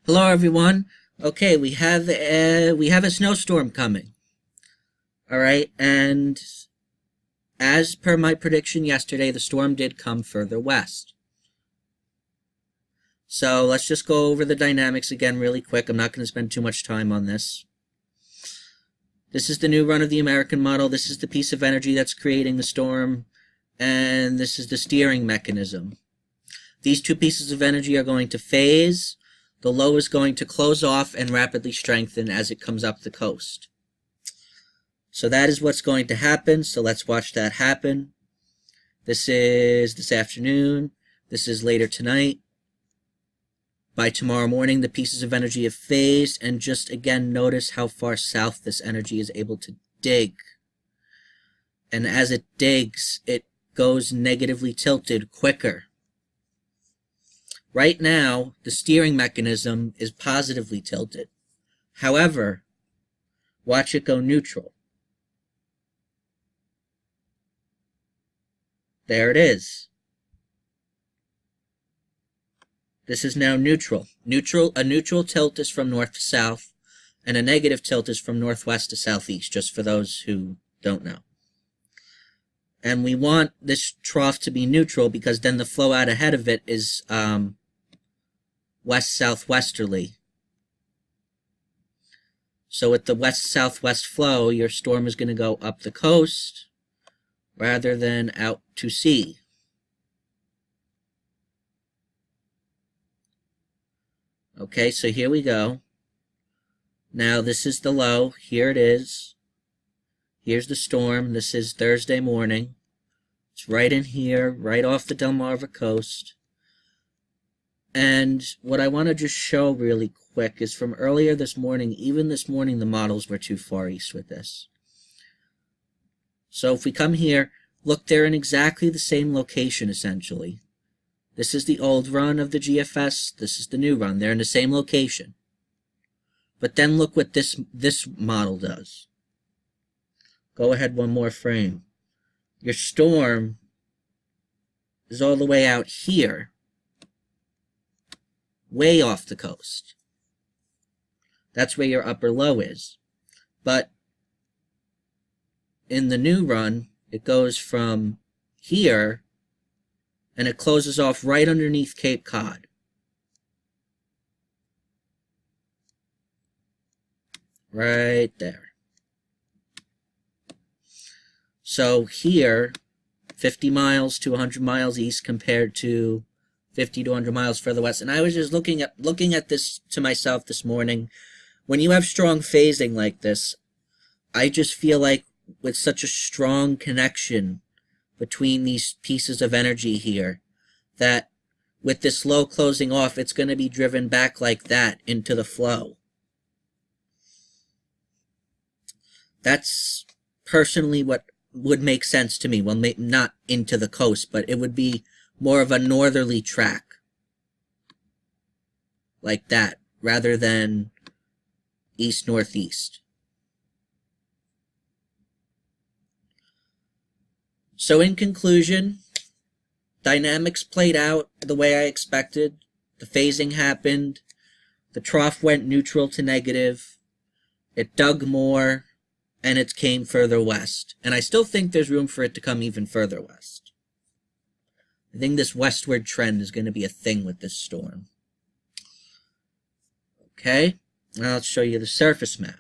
Hello, everyone. Okay, we have a snowstorm coming. All right, and as per my prediction yesterday, the storm did come further west. So let's just go over the dynamics again really quick. I'm not going to spend too much time on this. This is the new run of the American model. This is the piece of energy that's creating the storm, and this is the steering mechanism. These two pieces of energy are going to phase. The low is going to close off and rapidly strengthen as it comes up the coast. So that is what's going to happen. So let's watch that happen. This is this afternoon. This is later tonight. By tomorrow morning, the pieces of energy have phased, and just again notice how far south this energy is able to dig. And as it digs, it goes negatively tilted quicker. Right now, the steering mechanism is positively tilted. However, watch it go neutral. There it is. This is now neutral. A neutral tilt is from north to south, and a negative tilt is from northwest to southeast, just for those who don't know. And we want this trough to be neutral because then the flow out ahead of it is west-southwesterly. So with the west-southwest flow, your storm is going to go up the coast rather than out to sea. Okay, so here we go. Now this is the low. Here it is. Here's the storm. This is Thursday morning. It's right in here, right off the Delmarva coast. And what I want to just show really quick is from earlier this morning, even this morning the models were too far east with this. So if we come here, look, they're in exactly the same location essentially. This is the old run of the GFS, this is the new run. They're in the same location. But then look what this model does. Go ahead one more frame. Your storm is all the way out here, way off the coast. That's where your upper low is. But in the new run, it goes from here and it closes off right underneath Cape Cod. Right there. So here, 50 miles to 100 miles east compared to 50 to 100 miles further west. And I was just looking at this to myself this morning. When you have strong phasing like this, I just feel like with such a strong connection between these pieces of energy here, that with this low closing off, it's going to be driven back like that into the flow. That's personally what would make sense to me. Well, not into the coast, but it would be more of a northerly track. Like that, rather than east-northeast. So in conclusion, dynamics played out the way I expected. The phasing happened. The trough went neutral to negative. It dug more, and it came further west. And I still think there's room for it to come even further west. I think this westward trend is going to be a thing with this storm. Okay, now let's show you the surface map.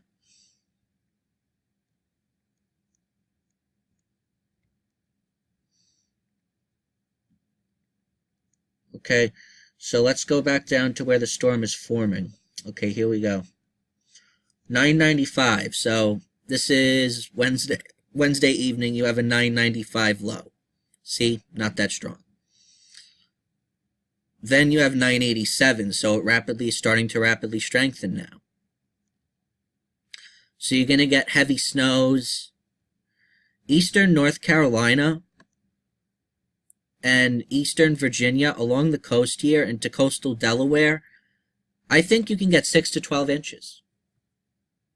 Okay, so let's go back down to where the storm is forming. Okay, here we go. 995, so this is Wednesday evening. You have a 995 low. See, not that strong. Then you have 987, so it starting to rapidly strengthen now. So you're going to get heavy snows. Eastern North Carolina and eastern Virginia along the coast here into coastal Delaware, I think you can get 6 to 12 inches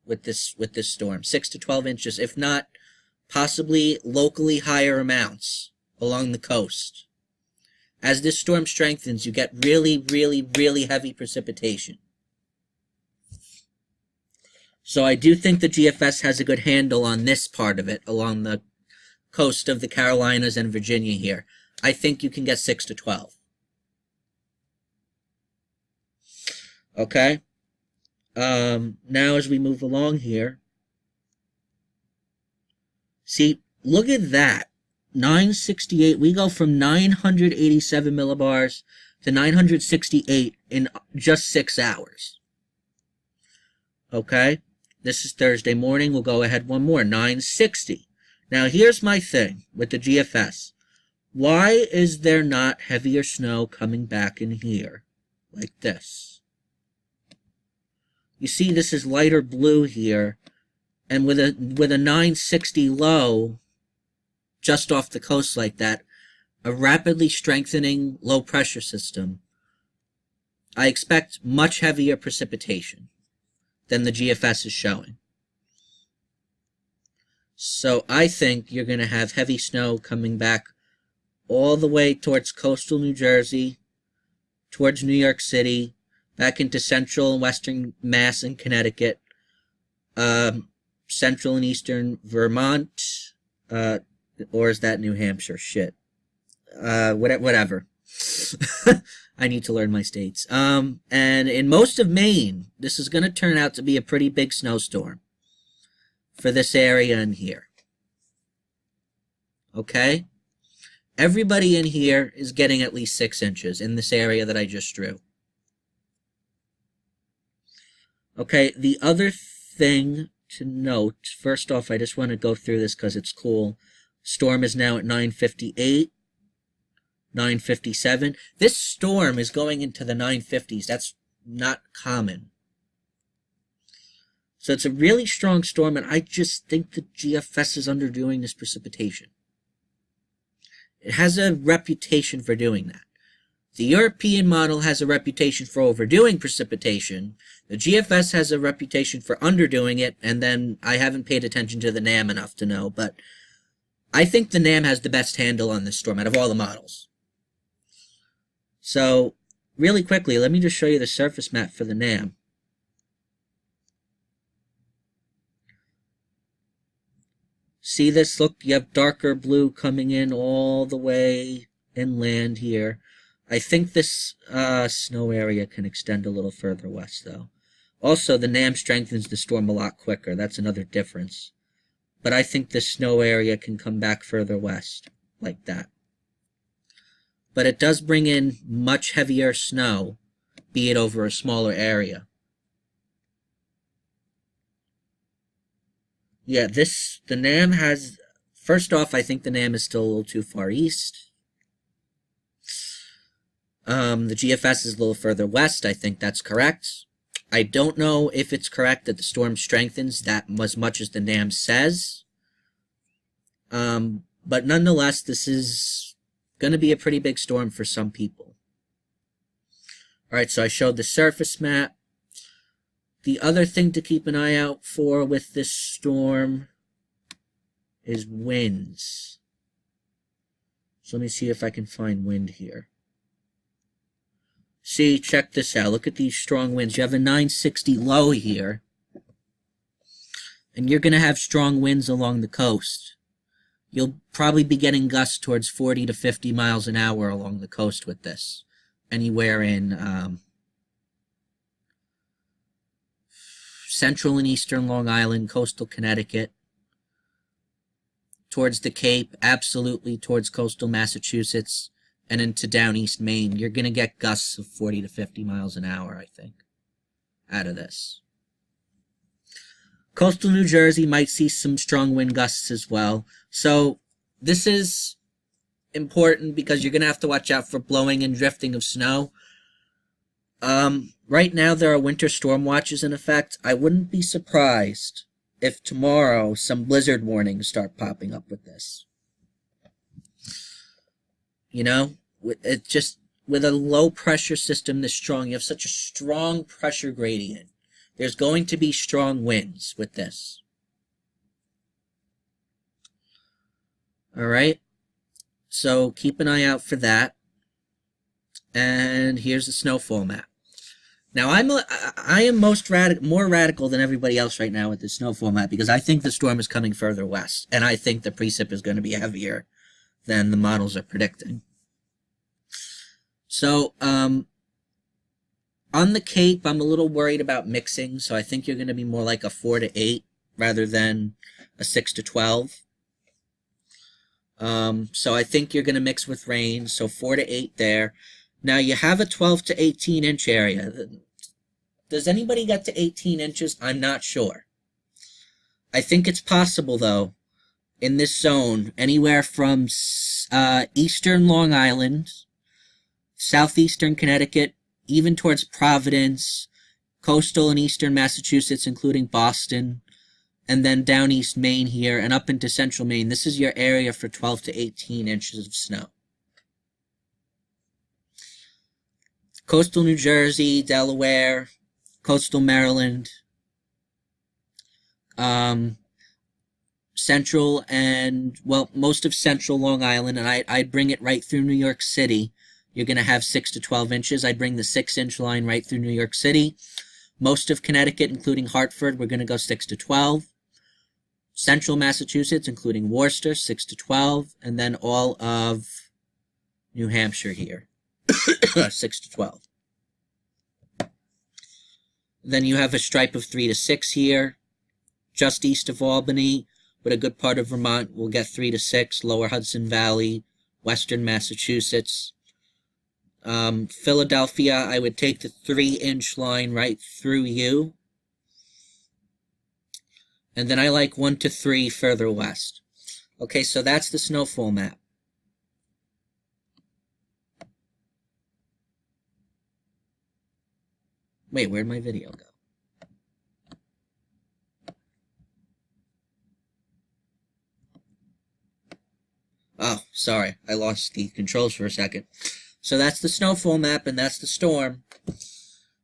with this storm. 6 to 12 inches, if not possibly locally higher amounts along the coast. As this storm strengthens, you get really, really, really heavy precipitation. So I do think the GFS has a good handle on this part of it, along the coast of the Carolinas and Virginia here. I think you can get 6 to 12. Okay? Now as we move along here, see, look at that. 968, we go from 987 millibars to 968 in just 6 hours. Okay? This is Thursday morning. We'll go ahead one more, 960. Now here's my thing with the GFS. Why is there not heavier snow coming back in here like this? You see, this is lighter blue here, and with a 960 low, just off the coast like that, a rapidly strengthening low pressure system, I expect much heavier precipitation than the GFS is showing. So I think you're going to have heavy snow coming back all the way towards coastal New Jersey, towards New York City, back into central and western Mass and Connecticut, central and eastern Vermont, or is that New Hampshire? Shit. Whatever. I need to learn my states. And in most of Maine, this is going to turn out to be a pretty big snowstorm for this area in here. Okay? Everybody in here is getting at least 6 inches in this area that I just drew. Okay, the other thing to note, first off, I just want to go through this because it's cool. Storm is now at 958, 957. This storm is going into the 950s. That's not common. So it's a really strong storm, and I just think the GFS is underdoing this precipitation. It has a reputation for doing that. The European model has a reputation for overdoing precipitation. The GFS has a reputation for underdoing it, and then I haven't paid attention to the NAM enough to know, but I think the NAM has the best handle on this storm out of all the models. So, really quickly, let me just show you the surface map for the NAM. See this? Look, you have darker blue coming in all the way inland here. I think this snow area can extend a little further west, though. Also, the NAM strengthens the storm a lot quicker. That's another difference. But I think the snow area can come back further west, like that. But it does bring in much heavier snow, be it over a smaller area. Yeah, the NAM has... First off, I think the NAM is still a little too far east. The GFS is a little further west. I think that's correct. I don't know if it's correct that the storm strengthens that as much as the NAM says. But nonetheless, this is going to be a pretty big storm for some people. Alright, so I showed the surface map. The other thing to keep an eye out for with this storm is winds. So let me see if I can find wind here. See, check this out. Look at these strong winds. You have a 960 low here. And you're going to have strong winds along the coast. You'll probably be getting gusts towards 40 to 50 miles an hour along the coast with this. Anywhere in central and eastern Long Island, coastal Connecticut. Towards the Cape, absolutely towards coastal Massachusetts. And into down east Maine, you're going to get gusts of 40 to 50 miles an hour, I think, out of this. Coastal New Jersey might see some strong wind gusts as well. So this is important because you're going to have to watch out for blowing and drifting of snow. Right now, there are winter storm watches in effect. I wouldn't be surprised if tomorrow some blizzard warnings start popping up with this. You know, it just with a low pressure system this strong, you have such a strong pressure gradient. There's going to be strong winds with this. All right. So keep an eye out for that. And here's the snowfall map. Now, I am more radical than everybody else right now with the snowfall map because I think the storm is coming further west, and I think the precip is going to be heavier than the models are predicting. So, on the Cape, I'm a little worried about mixing, so I think you're going to be more like a 4 to 8 rather than a 6 to 12. So I think you're going to mix with rain, so 4 to 8 there. Now, you have a 12 to 18 inch area. Does anybody get to 18 inches? I'm not sure. I think it's possible, though, in this zone, anywhere from eastern Long Island, southeastern Connecticut, even towards Providence, coastal and eastern Massachusetts, including Boston, and then down east Maine here, and up into central Maine. This is your area for 12 to 18 inches of snow. Coastal New Jersey, Delaware, coastal Maryland, central and, well, most of central Long Island, and I'd bring it right through New York City. You're going to have 6 to 12 inches. I'd bring the 6-inch line right through New York City. Most of Connecticut, including Hartford, we're going to go 6 to 12. Central Massachusetts, including Worcester, 6 to 12. And then all of New Hampshire here, 6 to 12. Then you have a stripe of 3 to 6 here, just east of Albany, but a good part of Vermont will get 3 to 6, lower Hudson Valley, western Massachusetts. Philadelphia, I would take the 3-inch line right through you. And then I like 1 to 3 further west. Okay, so that's the snowfall map. Wait, where'd my video go? Oh, sorry. I lost the controls for a second. So that's the snowfall map, and that's the storm.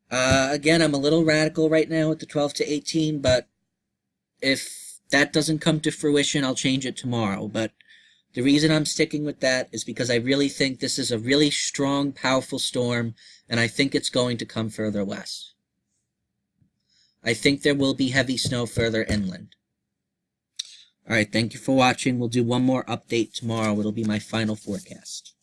Again, I'm a little radical right now with the 12 to 18, but if that doesn't come to fruition, I'll change it tomorrow. But the reason I'm sticking with that is because I really think this is a really strong, powerful storm, and I think it's going to come further west. I think there will be heavy snow further inland. Alright, thank you for watching. We'll do one more update tomorrow. It'll be my final forecast.